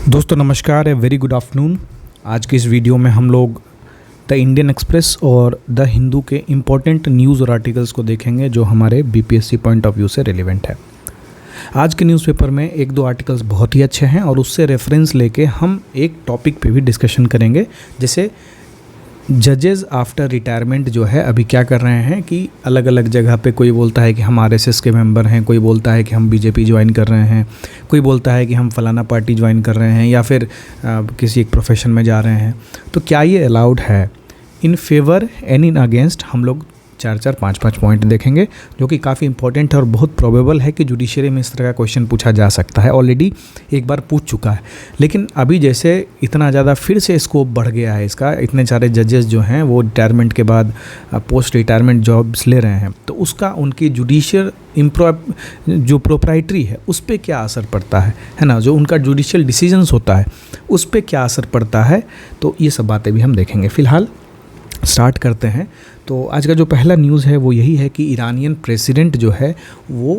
दोस्तों नमस्कार, very good afternoon. आज की इस वीडियो में हम लोग द इंडियन एक्सप्रेस और द हिंदू के इम्पोर्टेंट न्यूज़ और आर्टिकल्स को देखेंगे जो हमारे बीपीएससी पॉइंट ऑफ व्यू से रिलेवेंट है। आज के न्यूज़पेपर में एक दो आर्टिकल्स बहुत ही अच्छे हैं और उससे रेफरेंस लेके हम एक टॉपिक पे भी डिस्कशन करेंगे, जैसे जजेस आफ्टर रिटायरमेंट जो है अभी क्या कर रहे हैं कि अलग अलग जगह पे कोई बोलता है कि हम आरएसएस के मेंबर हैं, कोई बोलता है कि हम बीजेपी ज्वाइन कर रहे हैं, कोई बोलता है कि हम फलाना पार्टी ज्वाइन कर रहे हैं या फिर किसी एक प्रोफेशन में जा रहे हैं। तो क्या ये अलाउड है? In favour and in against हम लोग 4-4, 5-5 पॉइंट देखेंगे जो कि काफ़ी इंपॉर्टेंट है और बहुत प्रोबेबल है कि जुडिशरी में इस तरह का क्वेश्चन पूछा जा सकता है। ऑलरेडी एक बार पूछ चुका है, लेकिन अभी जैसे इतना ज़्यादा फिर से स्कोप बढ़ गया है इसका, इतने सारे जजेस जो हैं वो रिटायरमेंट के बाद पोस्ट रिटायरमेंट जॉब्स ले रहे हैं, तो उसका उनकी जुडिशियल जो प्रोप्राइटरी है उस पर क्या असर पड़ता है ना, जो उनका जुडिशियल डिसीजंस होता है उस पर क्या असर पड़ता है, तो ये सब बातें भी हम देखेंगे। फ़िलहाल स्टार्ट करते हैं। तो आज का जो पहला न्यूज़ है वो यही है कि ईरानियन प्रेसिडेंट जो है वो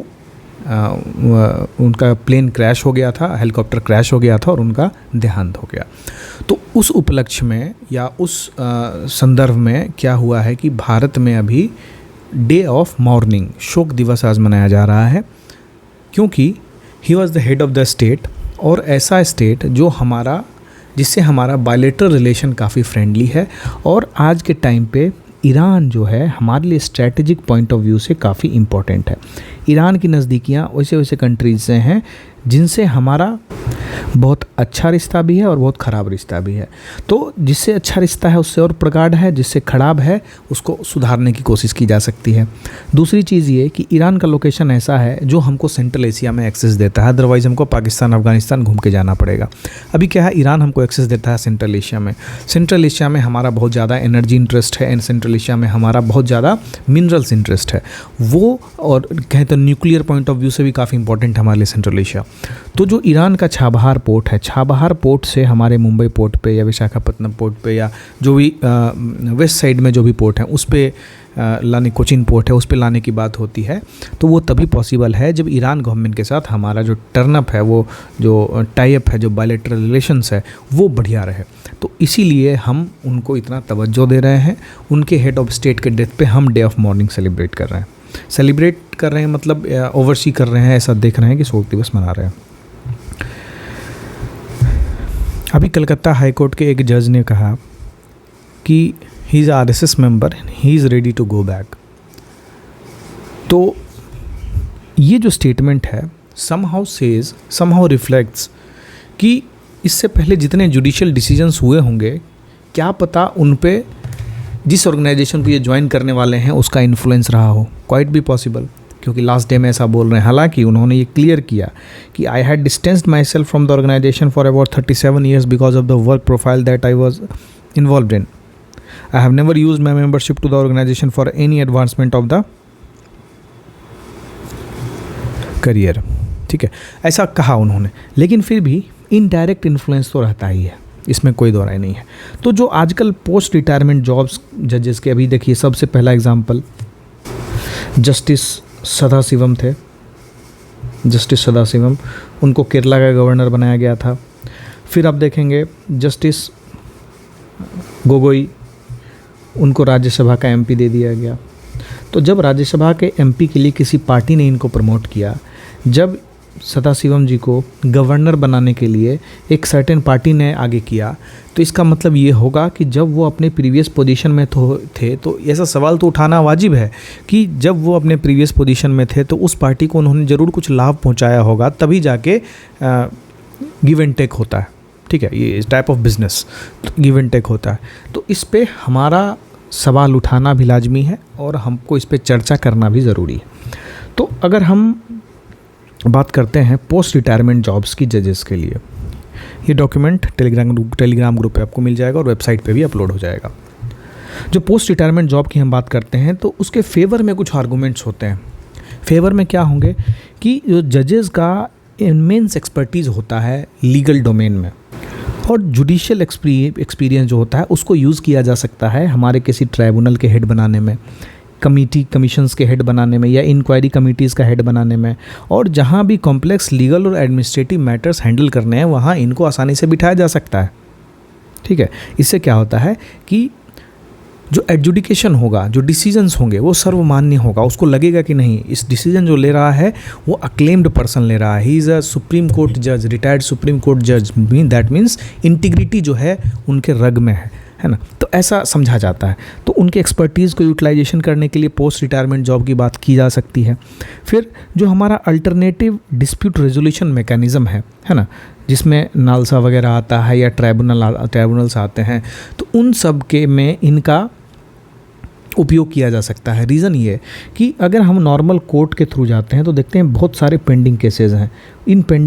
उनका प्लेन क्रैश हो गया था, हेलीकॉप्टर क्रैश हो गया था और उनका देहांत हो गया। तो उस उपलक्ष्य में या उस संदर्भ में क्या हुआ है कि भारत में अभी डे ऑफ मॉर्निंग, शोक दिवस आज मनाया जा रहा है, क्योंकि he was the head of the state और ऐसा स्टेट जिससे हमारा बायलैटरल रिलेशन काफ़ी फ्रेंडली है और आज के टाइम पे ईरान जो है हमारे लिए स्ट्रैटेजिक पॉइंट ऑफ व्यू से काफ़ी इम्पोर्टेंट है। ईरान की नज़दीकियाँ वैसे वैसे कंट्रीज से हैं जिनसे हमारा बहुत अच्छा रिश्ता भी है और बहुत ख़राब रिश्ता भी है। तो जिससे अच्छा रिश्ता है उससे और प्रगाढ़ है, जिससे ख़राब है उसको सुधारने की कोशिश की जा सकती है। दूसरी चीज़ ये कि ईरान का लोकेशन ऐसा है जो हमको सेंट्रल एशिया में एक्सेस देता है, अदरवाइज़ हमको पाकिस्तान अफगानिस्तान घूम के जाना पड़ेगा। अभी क्या है, ईरान हमको एक्सेस देता है सेंट्रल एशिया में। सेंट्रल एशिया में हमारा बहुत ज़्यादा एनर्जी इंटरेस्ट है एंड सेंट्रल एशिया में हमारा बहुत ज़्यादा मिनरल्स इंटरेस्ट है वो, और कहें तो न्यूक्लियर पॉइंट ऑफ व्यू से भी काफ़ी इंपॉर्टेंट है हमारे लिए सेंट्रल एशिया। तो जो ईरान का छाबहार पोर्ट है, छाबहार पोर्ट से हमारे मुंबई पोर्ट पे या विशाखापत्तनम पोर्ट पे या जो भी वेस्ट साइड में जो भी पोर्ट हैं उस पे लाने, कोचिन पोर्ट है उस पे लाने की बात होती है, तो वो तभी पॉसिबल है जब ईरान गवर्नमेंट के साथ हमारा जो टर्नअप है, वो जो टाइप है, जो बायलैटरल रिलेशंस है वो बढ़िया रहे। तो इसीलिए हम उनको इतना तवज्जो दे रहे हैं। उनके हेड ऑफ स्टेट के डेथ पे हम डे ऑफ मॉर्निंग सेलिब्रेट कर रहे हैं, मतलब ओवरसी कर रहे हैं, ऐसा देख रहे हैं कि शोक दिवस मना रहे हैं। अभी कलकत्ता हाई कोर्ट के एक जज ने कहा कि he is RSS member, he is ready to go back. तो ये जो स्टेटमेंट है समहाउ रिफ्लेक्ट्स कि इससे पहले जितने जुडिशियल डिसीजंस हुए होंगे, क्या पता उन पे जिस ऑर्गेनाइजेशन को ये ज्वाइन करने वाले हैं उसका इन्फ्लुएंस रहा हो। क्वाइट भी पॉसिबल, क्योंकि लास्ट डे में ऐसा बोल रहे हैं। हालांकि उन्होंने ये क्लियर किया कि I had distanced myself from the organisation for about 37 years because of the work profile that I was involved in. I have never use my membership to the organisation for any advancement of the career. ठीक है, ऐसा कहा उन्होंने, लेकिन फिर भी indirect influence तो रहता ही है, इसमें कोई दो राय नहीं है। तो जो आजकल पोस्ट रिटायरमेंट जॉब्स जजेस के, अभी देखिए सबसे पहला एग्जांपल जस्टिस सदाशिवम थे। जस्टिस सदाशिवम, उनको केरला का गवर्नर बनाया गया था। फिर आप देखेंगे जस्टिस गोगोई, उनको राज्यसभा का एमपी दे दिया गया। तो जब राज्यसभा के एमपी के लिए किसी पार्टी ने इनको प्रमोट किया, जब सदाशिवम जी को गवर्नर बनाने के लिए एक सर्टेन पार्टी ने आगे किया, तो इसका मतलब ये होगा कि जब वो अपने प्रीवियस पोजीशन में थे तो ऐसा सवाल तो उठाना वाजिब है कि जब वो अपने प्रीवियस पोजीशन में थे तो उस पार्टी को उन्होंने ज़रूर कुछ लाभ पहुंचाया होगा, तभी जाके गिव एंड टेक होता है। ठीक है, ये type of business give and take होता है। तो इस पर हमारा सवाल उठाना भी लाजमी है और हमको इस पर चर्चा करना भी ज़रूरी है। तो अगर हम बात करते हैं पोस्ट रिटायरमेंट जॉब्स की जजेस के लिए, ये डॉक्यूमेंट टेलीग्राम ग्रुप पे आपको मिल जाएगा और वेबसाइट पे भी अपलोड हो जाएगा। जो पोस्ट रिटायरमेंट जॉब की हम बात करते हैं तो उसके फेवर में कुछ आर्गूमेंट्स होते हैं। फेवर में क्या होंगे कि जो जजेस का इमेंस एक्सपर्टीज़ होता है लीगल डोमेन में, और जुडिशियल एक्सपीरियंस जो होता है उसको यूज़ किया जा सकता है हमारे किसी ट्राइब्यूनल के हेड बनाने में, कमीशंस के हेड बनाने में या इंक्वायरी कमिटीज़ का हेड बनाने में, और जहाँ भी कॉम्प्लेक्स लीगल और एडमिनिस्ट्रेटिव मैटर्स हैंडल करने हैं वहाँ इनको आसानी से बिठाया जा सकता है। ठीक है, इससे क्या होता है कि जो एडजुडिकेशन होगा, जो डिसीजंस होंगे वो सर्वमान्य होगा। उसको लगेगा कि नहीं, इस डिसीजन जो ले रहा है वो अक्लेम्ड पर्सन ले रहा है, he is a supreme court जज, रिटायर्ड सुप्रीम कोर्ट जज, दैट मीन्स इंटीग्रिटी जो है उनके रग में है ना। तो ऐसा समझा जाता है। तो उनके एक्सपर्टीज़ को यूटिलाइजेशन करने के लिए पोस्ट रिटायरमेंट जॉब की बात की जा सकती है। फिर जो हमारा अल्टरनेटिव डिस्प्यूट रेजोल्यूशन मैकेनिज़्म है ना, जिसमें नालसा वगैरह आता है या ट्राइब्यूनल्स आते हैं, तो उन सब के में इनका उपयोग किया जा सकता है। रीज़न ये कि अगर हम नॉर्मल कोर्ट के थ्रू जाते हैं तो देखते हैं बहुत सारे पेंडिंग केसेस हैं।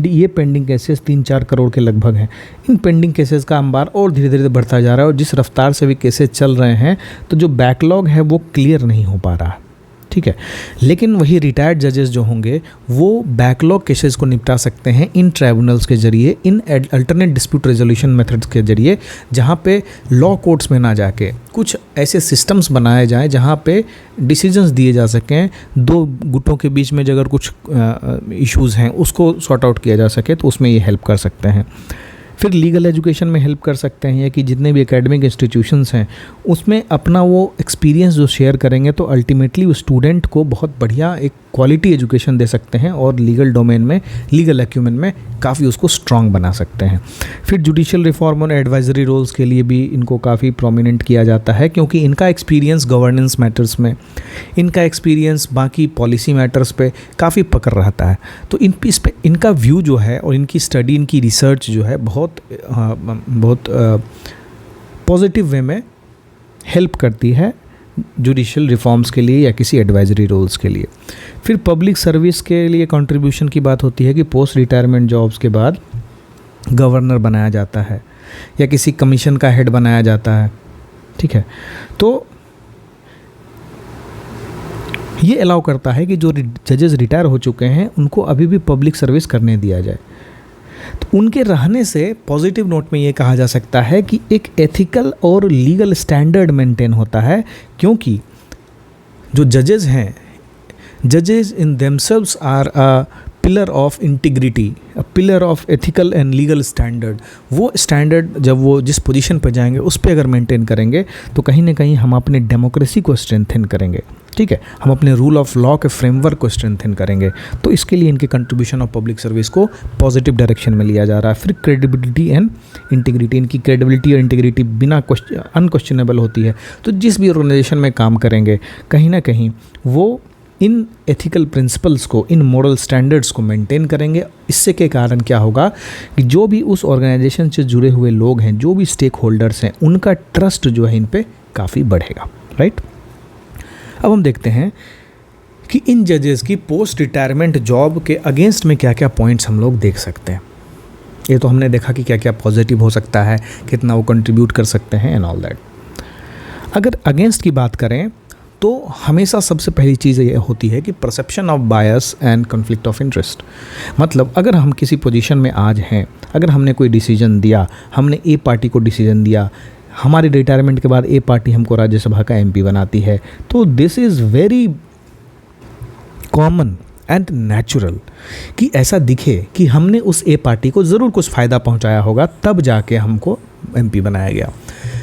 ये पेंडिंग केसेस 3-4 करोड़ के लगभग हैं। इन पेंडिंग केसेस का अंबार और धीरे धीरे बढ़ता जा रहा है, और जिस रफ्तार से भी केसेस चल रहे हैं तो जो बैकलॉग है वो क्लियर नहीं हो पा रहा। ठीक है, लेकिन वही रिटायर्ड जजेस जो होंगे वो बैकलॉग केसेस को निपटा सकते हैं इन ट्राइब्यूनल्स के जरिए, in alternate dispute resolution methods के जरिए, जहाँ पे लॉ कोर्ट्स में ना जाके कुछ ऐसे सिस्टम्स बनाए जाएं जहाँ पे डिसीजंस दिए जा सकें। दो गुटों के बीच में अगर कुछ इश्यूज़ हैं उसको सॉर्ट आउट किया जा सके तो उसमें ये हेल्प कर सकते हैं। फिर लीगल एजुकेशन में हेल्प कर सकते हैं, या कि जितने भी एकेडमिक इंस्टीट्यूशंस हैं उसमें अपना वो एक्सपीरियंस जो शेयर करेंगे तो अल्टीमेटली उस स्टूडेंट को बहुत बढ़िया एक क्वालिटी एजुकेशन दे सकते हैं और लीगल डोमेन में, लीगल एक्यूमेन में काफ़ी उसको स्ट्रॉन्ग बना सकते हैं। फिर जुडिशियल रिफॉर्म और एडवाइजरी रोल्स के लिए भी इनको काफ़ी प्रोमिनेंट किया जाता है, क्योंकि इनका एक्सपीरियंस गवर्नेंस मैटर्स में, इनका एक्सपीरियंस बाकी पॉलिसी मैटर्स पे काफ़ी पकड़ रहता है। तो इस पे इनका व्यू जो है और इनकी स्टडी, इनकी रिसर्च जो है बहुत पॉजिटिव वे में हेल्प करती है जुडिशियल रिफॉर्म्स के लिए या किसी एडवाइजरी रोल्स के लिए। फिर पब्लिक सर्विस के लिए कंट्रीब्यूशन की बात होती है कि पोस्ट रिटायरमेंट जॉब्स के बाद गवर्नर बनाया जाता है या किसी कमीशन का हेड बनाया जाता है। ठीक है, तो ये अलाउ करता है कि जो जजेस रिटायर हो चुके हैं उनको अभी भी पब्लिक सर्विस करने दिया जाए। तो उनके रहने से पॉजिटिव नोट में ये कहा जा सकता है कि एक एथिकल और लीगल स्टैंडर्ड मेंटेन होता है, क्योंकि जो जजेस हैं, जजेस in themselves are a pillar of integrity, a pillar of ethical and legal standard. वो स्टैंडर्ड जब वो जिस पोजीशन पर जाएंगे उस पर अगर मेंटेन करेंगे तो कहीं ना कहीं हम अपने डेमोक्रेसी को स्ट्रेंथन करेंगे। ठीक है, हम अपने रूल ऑफ लॉ के फ्रेमवर्क को स्ट्रेंथन करेंगे। तो इसके लिए इनके कंट्रीब्यूशन ऑफ पब्लिक सर्विस को पॉजिटिव डायरेक्शन में लिया जा रहा है। फिर क्रेडिबिलिटी एंड इंटीग्रिटी, इनकी क्रेडिबिलिटी और इंटीग्रिटी बिना अनक्वेश्चनेबल होती है। तो जिस भी ऑर्गेनाइजेशन में काम करेंगे कहीं ना कहीं वो इन एथिकल प्रिंसिपल्स को, इन मॉरल स्टैंडर्ड्स को मेंटेन करेंगे। इससे के कारण क्या होगा कि जो भी उस ऑर्गेनाइजेशन से जुड़े हुए लोग हैं, जो भी स्टेक होल्डर्स हैं, उनका ट्रस्ट जो है इन पे काफ़ी बढ़ेगा। राइट, अब हम देखते हैं कि इन जजेस की पोस्ट रिटायरमेंट जॉब के अगेंस्ट में क्या क्या पॉइंट्स हम लोग देख सकते हैं। ये तो हमने देखा कि क्या क्या पॉजिटिव हो सकता है, कितना वो कंट्रीब्यूट कर सकते हैं एंड ऑल दैट। अगर अगेंस्ट की बात करें तो हमेशा सबसे पहली चीज़ ये होती है कि perception of bias and conflict of interest. मतलब अगर हम किसी पोजीशन में आज हैं, अगर हमने कोई डिसीजन दिया, हमने ए पार्टी को डिसीजन दिया, हमारी रिटायरमेंट के बाद ए पार्टी हमको राज्यसभा का एमपी बनाती है, तो this is very common and natural कि ऐसा दिखे कि हमने उस ए पार्टी को ज़रूर कुछ फ़ायदा पहुंचाया होगा, तब जाके हमको एमपी बनाया गया।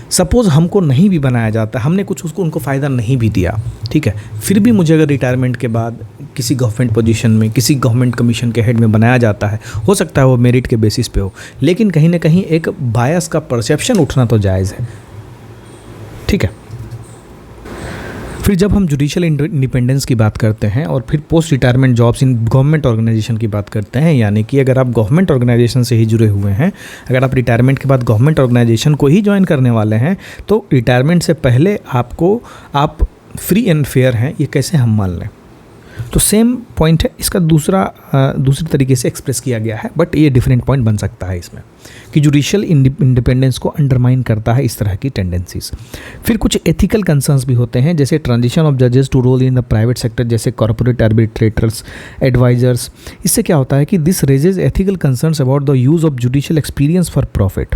सपोज़ हमको नहीं भी बनाया जाता, हमने कुछ उनको फ़ायदा नहीं भी दिया, ठीक है, फिर भी मुझे अगर रिटायरमेंट के बाद किसी गवर्नमेंट पोजीशन में, किसी गवर्नमेंट कमीशन के हेड में बनाया जाता है, हो सकता है वो मेरिट के बेसिस पे हो, लेकिन कहीं ना कहीं एक बायस का परसेप्शन उठना तो जायज़ है। ठीक है, फिर जब हम जुडिशियल इंडिपेंडेंस की बात करते हैं और फिर post retirement jobs in government organisation की बात करते हैं, यानी कि अगर आप गवर्नमेंट ऑर्गेनाइजेशन से ही जुड़े हुए हैं, अगर आप रिटायरमेंट के बाद गवर्नमेंट ऑर्गेनाइजेशन को ही ज्वाइन करने वाले हैं, तो रिटायरमेंट से पहले आप फ्री एंड फेयर हैं, ये कैसे हम मान लें? तो सेम पॉइंट है, इसका दूसरी तरीके से एक्सप्रेस किया गया है, बट ये डिफरेंट पॉइंट बन सकता है इसमें कि जुडिशियल इंडिपेंडेंस को अंडरमाइन करता है इस तरह की टेंडेंसीज। फिर कुछ एथिकल कंसर्न्स भी होते हैं, जैसे ट्रांजिशन ऑफ जजेस to role in the private sector, जैसे कॉर्पोरेट आर्बिट्रेटर्स, एडवाइजर्स। इससे क्या होता है कि this raises ethical concerns about the use of judicial experience for profit.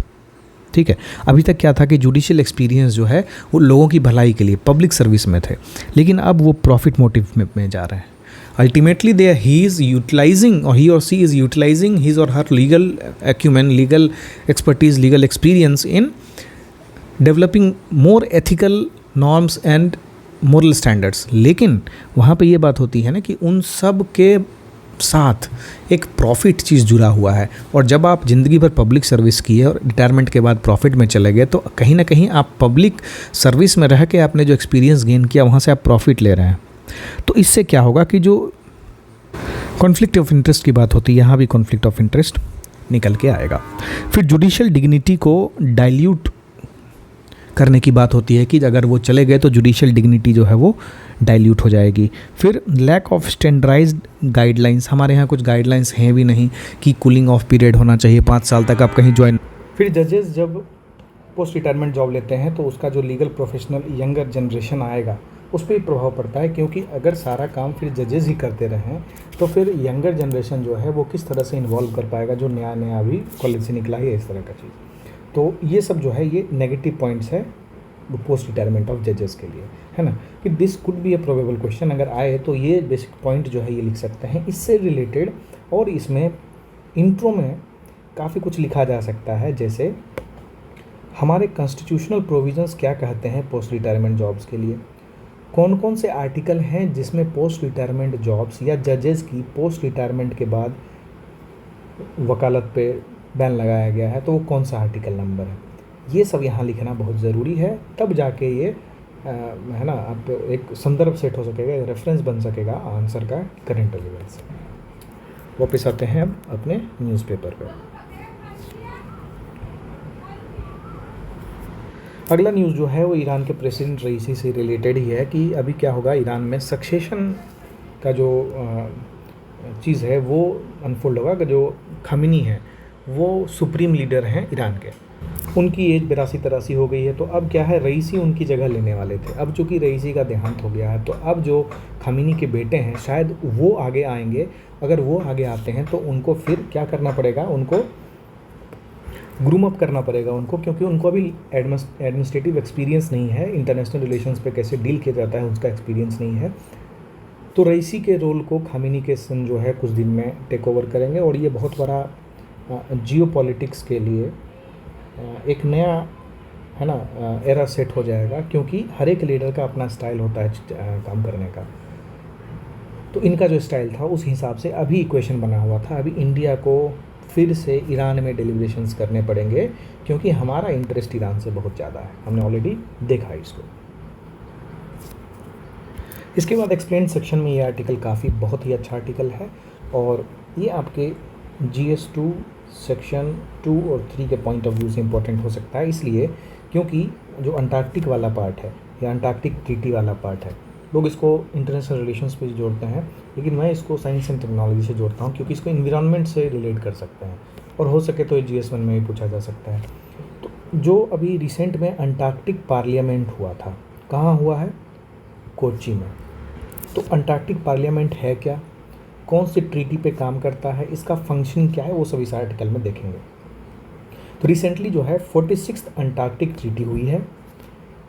ठीक है। अभी तक क्या था कि जुडिशियल एक्सपीरियंस जो है वो लोगों की भलाई के लिए पब्लिक सर्विस में थे, लेकिन अब वो प्रॉफिट मोटिव में जा रहे हैं। Ultimately they he is utilising or he or she is utilising his or her legal acumen, legal expertise, legal experience in developing more ethical norms and moral standards. लेकिन वहाँ पे ये बात होती है ना कि उन सब के साथ एक प्रॉफिट चीज़ जुड़ा हुआ है, और जब आप ज़िंदगी भर पब्लिक सर्विस की है और रिटायरमेंट के बाद प्रॉफिट में चले गए, तो कहीं ना कहीं आप पब्लिक सर्विस में रह के आपने जो एक्सपीरियंस गेन किया वहाँ से आप प्रॉफिट ले रहे हैं। तो इससे क्या होगा कि जो कॉन्फ्लिक्ट ऑफ इंटरेस्ट की बात होती है, यहाँ भी कॉन्फ्लिक्ट ऑफ इंटरेस्ट निकल के आएगा। फिर जुडिशियल डिग्निटी को डाइल्यूट करने की बात होती है कि अगर वो चले गए तो जुडिशियल डिग्निटी जो है वो डाइल्यूट हो जाएगी। फिर लैक ऑफ स्टैंडर्डाइज्ड गाइडलाइंस, हमारे यहाँ कुछ गाइडलाइंस हैं भी नहीं कि कूलिंग ऑफ पीरियड होना चाहिए, 5 साल तक आप कहीं ज्वाइन। फिर जजेस जब पोस्ट रिटायरमेंट जॉब लेते हैं तो उसका जो लीगल प्रोफेशनल यंगर जनरेशन आएगा उस पर भी प्रभाव पड़ता है, क्योंकि अगर सारा काम फिर जजेस ही करते रहें तो फिर यंगर जनरेशन जो है वो किस तरह से इन्वॉल्व कर पाएगा, जो नया नया अभी कॉलेज से निकला है, इस तरह का चीज़। तो ये सब जो है ये नेगेटिव पॉइंट्स है पोस्ट रिटायरमेंट ऑफ जजेस के लिए, है ना, कि this could be a probable question अगर आए तो ये बेसिक पॉइंट जो है ये लिख सकते हैं इससे रिलेटेड। और इसमें इंट्रो में काफ़ी कुछ लिखा जा सकता है, जैसे हमारे कॉन्स्टिट्यूशनल प्रोविजंस क्या कहते हैं पोस्ट रिटायरमेंट जॉब्स के लिए, कौन कौन से आर्टिकल हैं जिसमें पोस्ट रिटायरमेंट जॉब्स या जजेस की पोस्ट रिटायरमेंट के बाद वकालत पे बैन लगाया गया है, तो वो कौन सा आर्टिकल नंबर है, ये सब यहाँ लिखना बहुत ज़रूरी है। तब जाके ये है ना, आप एक संदर्भ सेट हो सकेगा, रेफरेंस बन सकेगा आंसर का करंट अफेयर्स से। वापस आते हैं अब अपने न्यूज़पेपर पे। अगला न्यूज़ जो है वो ईरान के प्रेसिडेंट रईसी से रिलेटेड ही है कि अभी क्या होगा ईरान में सक्सेशन का जो चीज़ है वो अनफोल्ड होगा। जो खामिनी है वो सुप्रीम लीडर हैं ईरान के, उनकी एज 82-83 हो गई है। तो अब क्या है, रईसी उनकी जगह लेने वाले थे। अब चूँकि रईसी का देहांत हो गया है तो अब जो खामिनी के बेटे हैं शायद वो आगे आएंगे। अगर वो आगे आते हैं तो उनको फिर क्या करना पड़ेगा, उनको ग्रूम अप करना पड़ेगा उनको, क्योंकि उनको अभी एडमिनिस्ट्रेटिव एक्सपीरियंस नहीं है, इंटरनेशनल रिलेशंस पे कैसे डील किया जाता है उसका एक्सपीरियंस नहीं है। तो रईसी के रोल को खामिनी के सन जो है कुछ दिन में टेक ओवर करेंगे, और ये बहुत बड़ा जियो पॉलिटिक्स के लिए एक नया है ना एरा सेट हो जाएगा, क्योंकि हर एक लीडर का अपना स्टाइल होता है काम करने का। तो इनका जो स्टाइल था उस हिसाब से अभी इक्वेशन बना हुआ था। अभी इंडिया को फिर से ईरान में डेलिब्रेशंस करने पड़ेंगे, क्योंकि हमारा इंटरेस्ट ईरान से बहुत ज़्यादा है, हमने ऑलरेडी देखा है इसको। इसके बाद एक्सप्लेन सेक्शन में ये आर्टिकल काफ़ी बहुत ही अच्छा आर्टिकल है, और ये आपके GS2 सेक्शन 2 और 3 के पॉइंट ऑफ व्यू से इम्पोर्टेंट हो सकता है, इसलिए क्योंकि जो अंटार्कटिक वाला पार्ट है या अंटार्कटिक ट्रीटी वाला पार्ट है, लोग इसको इंटरनेशनल रिलेशंस पे जोड़ते हैं, लेकिन मैं इसको साइंस एंड टेक्नोलॉजी से जोड़ता हूँ, क्योंकि इसको इन्वायरमेंट से रिलेट कर सकते हैं, और हो सके तो GS1 में भी पूछा जा सकता है। तो जो अभी रिसेंट में अंटार्कटिक पार्लियामेंट हुआ था, कहाँ हुआ है, कोच्चि में। तो अंटार्कटिक पार्लियामेंट है क्या, कौन सी ट्रीटी पे काम करता है, इसका फंक्शन क्या है, वो सब इस आर्टिकल में देखेंगे। तो रिसेंटली जो है 46th अंटार्कटिक ट्रीटी हुई है,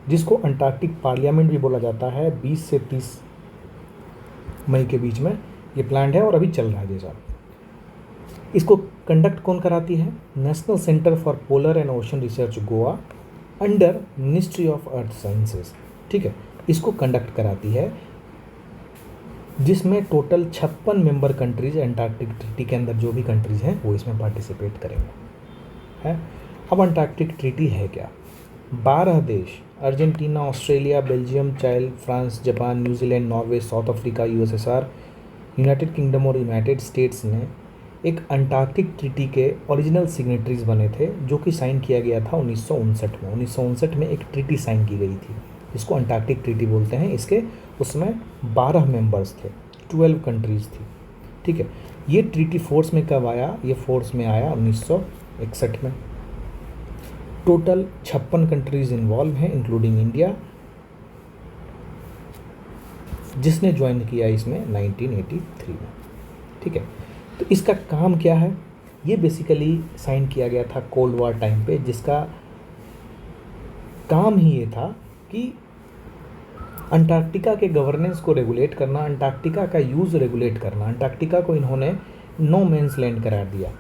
जिसको अंटार्कटिक पार्लियामेंट भी बोला जाता है। 20 से 30 मई के बीच में ये प्लान्ड है और अभी चल रहा है जैसा। इसको कंडक्ट कौन कराती है, national centre for polar and ocean research Goa under ministry of earth sciences, ठीक है, इसको कंडक्ट कराती है, जिसमें total 56 member countries Antarctic treaty के अंदर जो भी कंट्रीज़ हैं वो इसमें पार्टिसिपेट करेंगे, है। अब अंटार्कटिक ट्रीटी है क्या, 12 देश Argentina, Australia, Belgium, child, France, Japan, New Zealand, Norway, south Africa, USSR, United kingdom और यूनाइटेड स्टेट्स ने एक अंटार्कटिक ट्रीटी के ओरिजिनल सिग्नेटरीज बने थे, जो कि साइन किया गया था 1959 में। 1959 में एक ट्रीटी साइन की गई थी जिसको अंटार्कटिक ट्रीटी बोलते हैं। इसके उसमें 12 मेंबर्स थे, 12 कंट्रीज़ थी, ठीक है। ये ट्रीटी फोर्स में कब आया, ये फोर्स में आया 1961 में। टोटल 56 कंट्रीज़ इन्वॉल्व हैं इंक्लूडिंग इंडिया, जिसने ज्वाइन किया इसमें 1983 में, ठीक है। तो इसका काम क्या है, ये बेसिकली साइन किया गया था कोल्ड वार टाइम पे, जिसका काम ही ये था कि अंटार्कटिका के गवर्नेंस को रेगुलेट करना, अंटार्कटिका का यूज़ रेगुलेट करना। अंटार्कटिका को इन्होंने नो मैंस लैंड करार दिया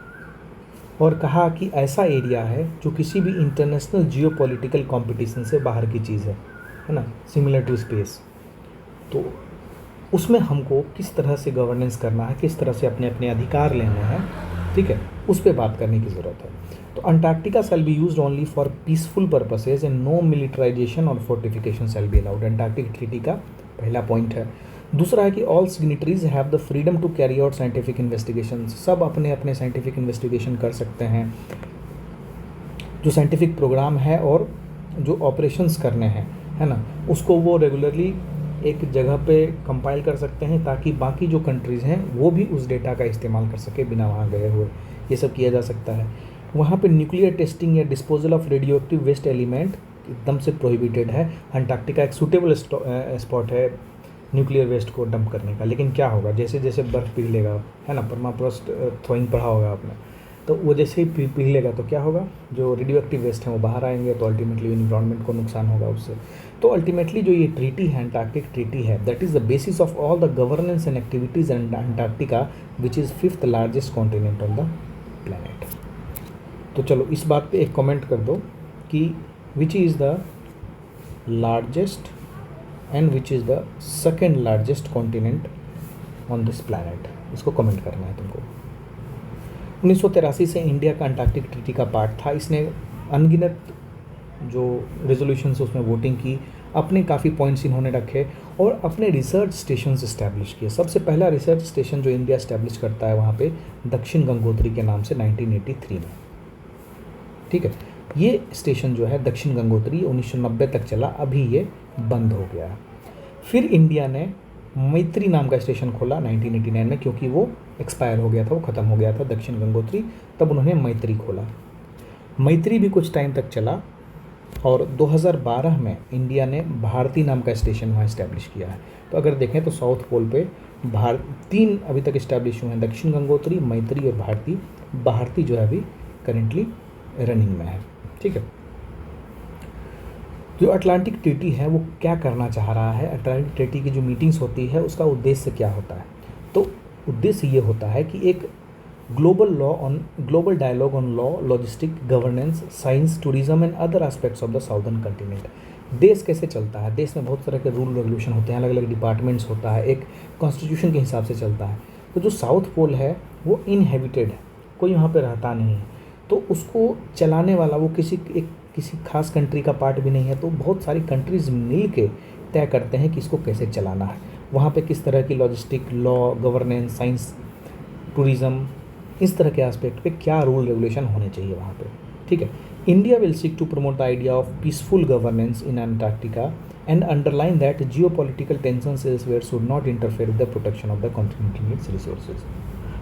और कहा कि ऐसा एरिया है जो किसी भी इंटरनेशनल जियोपॉलिटिकल कंपटीशन से बाहर की चीज़ है ना, सिमिलर टू स्पेस। तो उसमें हमको किस तरह से गवर्नेंस करना है, किस तरह से अपने अपने अधिकार लेने हैं, ठीक है, उस पर बात करने की ज़रूरत है। तो Antarctica shall be used only for peaceful purposes and no militarisation or fortification shall be allowed. Antarctic treaty का पहला पॉइंट है। दूसरा है कि all signatories have the freedom to carry out scientific investigation. सब अपने अपने साइंटिफिक इन्वेस्टिगेशन कर सकते हैं, जो साइंटिफिक प्रोग्राम है और जो ऑपरेशंस करने हैं, है ना, उसको वो रेगुलरली एक जगह पे कंपाइल कर सकते हैं ताकि बाकी जो कंट्रीज़ हैं वो भी उस डेटा का इस्तेमाल कर सके बिना वहाँ गए हुए। ये सब किया जा सकता है। वहाँ पे न्यूक्लियर टेस्टिंग या disposal of radioactive waste element एकदम से प्रोहिबिटेड है। अंटार्कटिका एक सूटेबल स्पॉट है न्यूक्लियर वेस्ट को डंप करने का। लेकिन क्या होगा, जैसे जैसे बर्फ़ पिघलेगा, है ना, परमाफ्रॉस्ट थ्रोइंग पढ़ा होगा आपने, तो वो जैसे ही पिघलेगा तो क्या होगा, जो रेडियो एक्टिव वेस्ट हैं वो बाहर आएंगे, तो अल्टीमेटली इन्वायरमेंट को नुकसान होगा उससे। तो अल्टीमेटली जो ये ट्रीटी है, अंटार्कटिक ट्रीटी है, that is the basis of all the governance and activities in Antarctica which is 5th largest continent on the planet. तो चलो इस बात पे एक कमेंट कर दो कि which is the largest and which is the second largest continent on this planet. इसको कमेंट करना है तुमको। 1983 से इंडिया का अंटार्कटिक ट्रीटी का पार्ट था। इसने अनगिनत जो रेजोल्यूशन है उसमें वोटिंग की, अपने काफ़ी पॉइंट्स इन्होंने रखे और अपने रिसर्च स्टेशन इस्टेब्लिश किए। सबसे पहला रिसर्च स्टेशन जो इंडिया इस्टेब्लिश करता है वहाँ पे दक्षिण गंगोत्री के नाम से 1983 में, ठीक है। ये स्टेशन जो है दक्षिण गंगोत्री 1990 तक चला, अभी ये बंद हो गया है। फिर इंडिया ने मैत्री नाम का स्टेशन खोला 1989 में, क्योंकि वो एक्सपायर हो गया था, वो ख़त्म हो गया था दक्षिण गंगोत्री, तब उन्होंने मैत्री खोला। मैत्री भी कुछ टाइम तक चला और 2012 में इंडिया ने भारती नाम का स्टेशन वहाँ इस्टेब्लिश किया है। तो अगर देखें तो साउथ पोल पे 3 अभी तक इस्टेब्लिश हुए हैं, दक्षिण गंगोत्री, मैत्री और भारती। भारती जो है अभी करेंटली रनिंग में है, ठीक है। जो अटलांटिक ट्रीटी है वो क्या करना चाह रहा है, अटलांटिक ट्रीटी की जो मीटिंग्स होती है उसका उद्देश्य क्या होता है, तो उद्देश्य ये होता है कि एक global dialogue on law, logistic, governance, science, tourism and other aspects of the southern continent. देश कैसे चलता है, देश में बहुत तरह के रूल रेगुलेशन होते हैं, अलग अलग डिपार्टमेंट्स होता है, एक कॉन्स्टिट्यूशन के हिसाब से चलता है। तो जो साउथ पोल है वो इनहेबिटेड है, कोई वहाँ पर रहता नहीं है, तो उसको चलाने वाला वो किसी खास कंट्री का पार्ट भी नहीं है। तो बहुत सारी कंट्रीज़ मिल के तय करते हैं कि इसको कैसे चलाना है, वहाँ पे किस तरह की logistic, law, governance, science, tourism, इस तरह के एस्पेक्ट पे क्या रूल रेगुलेशन होने चाहिए वहाँ पे, ठीक है। India will seek to promote the idea of peaceful governance in Antarctica and underline that geopolitical tensions elsewhere should not interfere with the protection of the continent resources.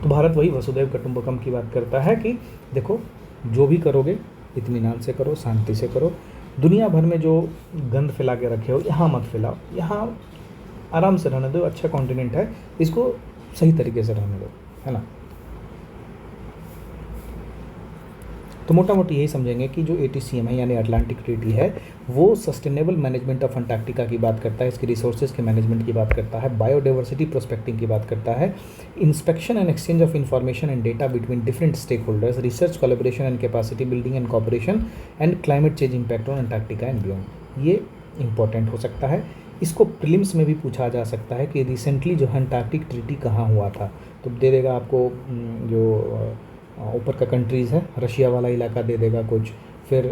तो भारत वही वसुधैव कुटुंबकम की बात करता है कि देखो जो भी करोगे इत्मीनान से करो, शांति से करो, दुनिया भर में जो गंद फैला के रखे हो यहाँ मत फैलाओ, यहाँ आराम से रहने दो, अच्छा कॉन्टिनेंट है, इसको सही तरीके से रहने दो, है ना। तो मोटा मोटी यही समझेंगे कि जो ATCM है यानी अटलांटिक ट्रीटी है वो सस्टेनेबल मैनेजमेंट ऑफ अंटार्कटिका की बात करता है, इसके रिसोर्सेज के मैनेजमेंट की बात करता है, बायोडाइवर्सिटी प्रोस्पेक्टिंग की बात करता है, inspection and exchange of information and data between different stakeholders, research collaboration and capacity building and cooperation and climate change impact on Antarctica and beyond. ये इंपॉर्टेंट हो सकता है। इसको प्रीलिम्स में भी पूछा जा सकता है कि रिसेंटली जो है अंटार्कटिक ट्रीटी कहाँ हुआ था, तो दे देगा आपको जो ऊपर का कंट्रीज़ है, रशिया वाला इलाका दे देगा कुछ, फिर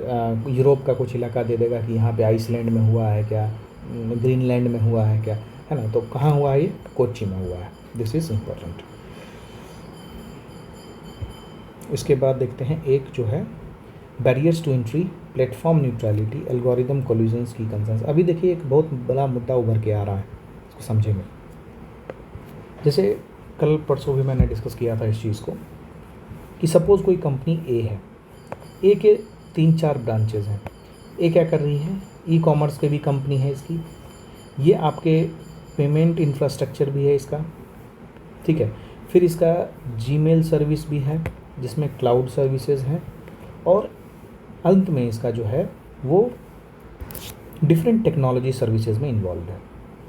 यूरोप का कुछ इलाका दे देगा कि यहाँ पे आइसलैंड में हुआ है क्या, ग्रीनलैंड में हुआ है क्या, है ना। तो कहाँ हुआ है, ये कोच्चि में हुआ है। This is important. इसके बाद देखते हैं एक जो है barriers to entry, platform neutrality, algorithm collusions की कंसर्न्स। अभी देखिए एक बहुत बड़ा मुद्दा उभर के आ रहा है, इसको समझेंगे। जैसे कल परसों भी मैंने डिस्कस किया था इस चीज़ को कि सपोज़ कोई कंपनी ए है, ए के 3-4 ब्रांचेज हैं। ए क्या कर रही है, ई-कॉमर्स की भी कंपनी है इसकी, ये आपके पेमेंट इंफ्रास्ट्रक्चर भी है इसका, ठीक है। फिर इसका जीमेल सर्विस भी है जिसमें क्लाउड सर्विसेज हैं, और अंत में इसका जो है वो डिफरेंट टेक्नोलॉजी सर्विसेज में इन्वॉल्व है,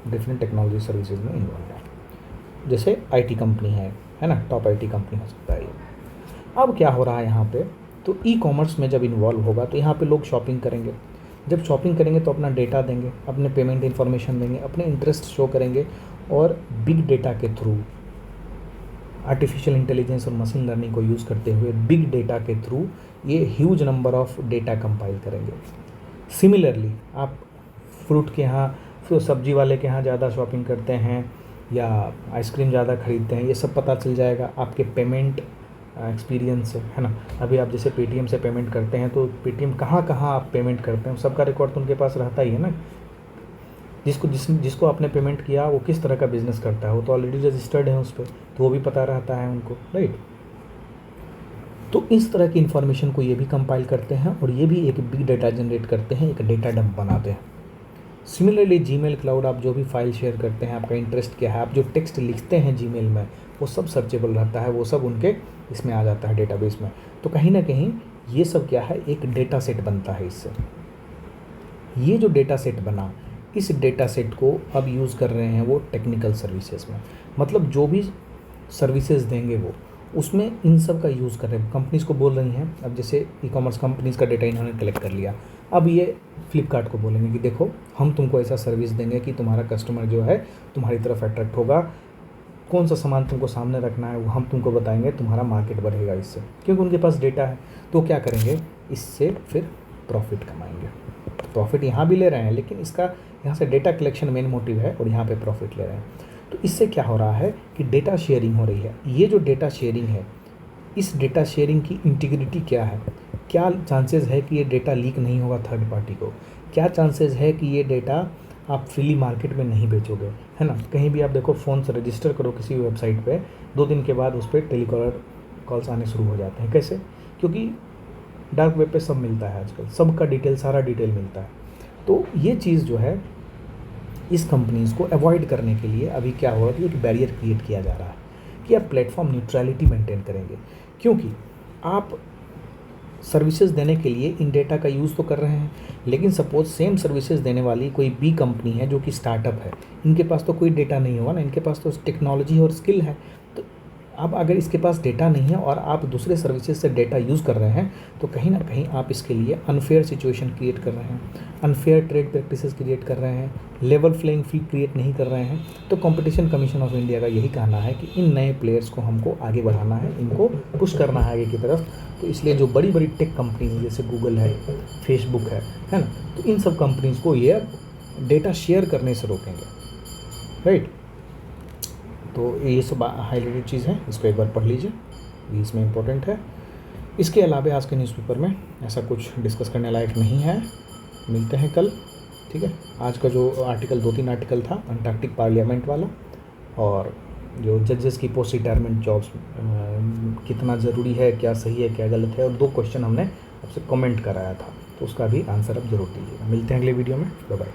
डिफरेंट टेक्नोलॉजी सर्विसेज में इन्वॉल्व है। जैसे आईटी कंपनी है ना, टॉप आईटी कंपनी हो सकता है ये। अब क्या हो रहा है यहाँ पे, तो ई कॉमर्स में जब इन्वॉल्व होगा तो यहाँ पे लोग शॉपिंग करेंगे। जब शॉपिंग करेंगे तो अपना डेटा देंगे, अपने पेमेंट इन्फॉर्मेशन देंगे, अपने इंटरेस्ट शो करेंगे, और बिग डेटा के थ्रू, आर्टिफिशियल इंटेलिजेंस और मशीन लर्निंग को यूज़ करते हुए बिग डेटा के थ्रू ये huge number of data compile करेंगे। सिमिलरली आप फ्रूट के यहाँ, सब्जी वाले के यहाँ ज़्यादा शॉपिंग करते हैं या आइसक्रीम ज़्यादा खरीदते हैं, ये सब पता चल जाएगा आपके पेमेंट एक्सपीरियंस से, है ना। अभी आप जैसे पेटीएम से पेमेंट करते हैं तो पेटीएम कहाँ कहाँ आप पेमेंट करते हैं सबका रिकॉर्ड तो उनके पास रहता ही है ना। जिसको आपने पेमेंट किया वो किस तरह का बिजनेस करता है, वो तो ऑलरेडी रजिस्टर्ड है उस पर, तो वो भी पता रहता है उनको, राइट। तो इस तरह की इन्फॉर्मेशन को ये भी कंपाइल करते हैं और ये भी एक बिग डेटा जनरेट करते हैं, एक डेटा डंप बनाते हैं। सिमिलरली जीमेल क्लाउड, आप जो भी फाइल शेयर करते हैं, आपका इंटरेस्ट क्या है, आप जो टेक्स्ट लिखते हैं जीमेल में, वो सब सर्चेबल रहता है, वो सब उनके इसमें आ जाता है डेटाबेस में। तो कहीं ना कहीं ये सब क्या है, एक डेटा सेट बनता है इससे। ये जो डेटा सेट बना, इस डेटा सेट को अब यूज़ कर रहे हैं वो टेक्निकल सर्विसेज में, मतलब जो भी सर्विसेज देंगे वो उसमें इन सब का यूज़ कर रहे हैं। कंपनीज़ को बोल रही हैं, अब जैसे ई कॉमर्स कंपनीज़ का डेटा इन्होंने कलेक्ट कर लिया, अब ये फ्लिपकार्ट को बोलेंगे कि देखो हम तुमको ऐसा सर्विस देंगे कि तुम्हारा कस्टमर जो है तुम्हारी तरफ अट्रैक्ट होगा, कौन सा सामान तुमको सामने रखना है वो हम तुमको बताएंगे, तुम्हारा मार्केट बढ़ेगा इससे, क्योंकि उनके पास डेटा है। तो क्या करेंगे, इससे फिर प्रॉफिट कमाएंगे। प्रॉफिट यहाँ भी ले रहे हैं, लेकिन इसका यहाँ से डेटा कलेक्शन मेन मोटिव है और यहाँ पे प्रॉफिट ले रहे हैं। तो इससे क्या हो रहा है कि डेटा शेयरिंग हो रही है। ये जो डेटा शेयरिंग है, इस डेटा शेयरिंग की इंटीग्रिटी क्या है, क्या चांसेस है कि ये डेटा लीक नहीं होगा थर्ड पार्टी को, क्या चांसेस है कि ये डेटा आप फ्रीली मार्केट में नहीं बेचोगे, है ना। कहीं भी आप देखो, फ़ोन से रजिस्टर करो किसी भी वेबसाइट पे, 2 दिन के बाद उस पर टेलीकॉलर कॉल्स आने शुरू हो जाते हैं। कैसे? क्योंकि डार्क वेब पे सब मिलता है आजकल, सबका डिटेल, सारा डिटेल मिलता है। तो ये चीज़ जो है, इस कंपनीज़ को अवॉइड करने के लिए अभी क्या हो रहा है, एक बैरियर क्रिएट किया जा रहा है कि आप प्लेटफॉर्म न्यूट्रलिटी मेंटेन करेंगे, क्योंकि आप सर्विसेज देने के लिए इन डेटा का यूज़ तो कर रहे हैं, लेकिन सपोज सेम सर्विसेज देने वाली कोई बी कंपनी है जो कि स्टार्टअप है, इनके पास तो कोई डेटा नहीं होगा ना, इनके पास तो टेक्नोलॉजी और स्किल है। तो अब अगर इसके पास डेटा नहीं है और आप दूसरे सर्विसेज से डेटा यूज़ कर रहे हैं, तो कहीं ना कहीं आप इसके लिए अनफेयर सिचुएशन क्रिएट कर रहे हैं, अनफेयर ट्रेड प्रैक्टिसेस क्रिएट कर रहे हैं, लेवल प्लेइंग फील्ड क्रिएट नहीं कर रहे हैं। तो कंपटीशन कमीशन ऑफ इंडिया का यही कहना है कि इन नए प्लेयर्स को हमको आगे बढ़ाना है, इनको पुश करना है आगे की तरफ। तो इसलिए जो बड़ी बड़ी टेक कंपनीज जैसे गूगल है, फेसबुक है ना, तो इन सब कंपनीज़ को ये डेटा शेयर करने से रोकेंगे, राइट। तो ये सब हाईलाइटेड चीज़ है, इसको एक बार पढ़ लीजिए, ये इसमें इम्पोर्टेंट है। इसके अलावा आज के न्यूज़पेपर में ऐसा कुछ डिस्कस करने लायक नहीं है। मिलते हैं कल, ठीक है। आज का जो आर्टिकल, 2-3 आर्टिकल था अंटार्कटिक पार्लियामेंट वाला, और जो जजेस की पोस्ट रिटायरमेंट जॉब्स कितना ज़रूरी है, क्या सही है, क्या गलत है, और 2 क्वेश्चन हमने आपसे कमेंट कराया था, तो उसका भी आंसर अब जरूर दीजिएगा। मिलते हैं अगले वीडियो में, बाय बाय।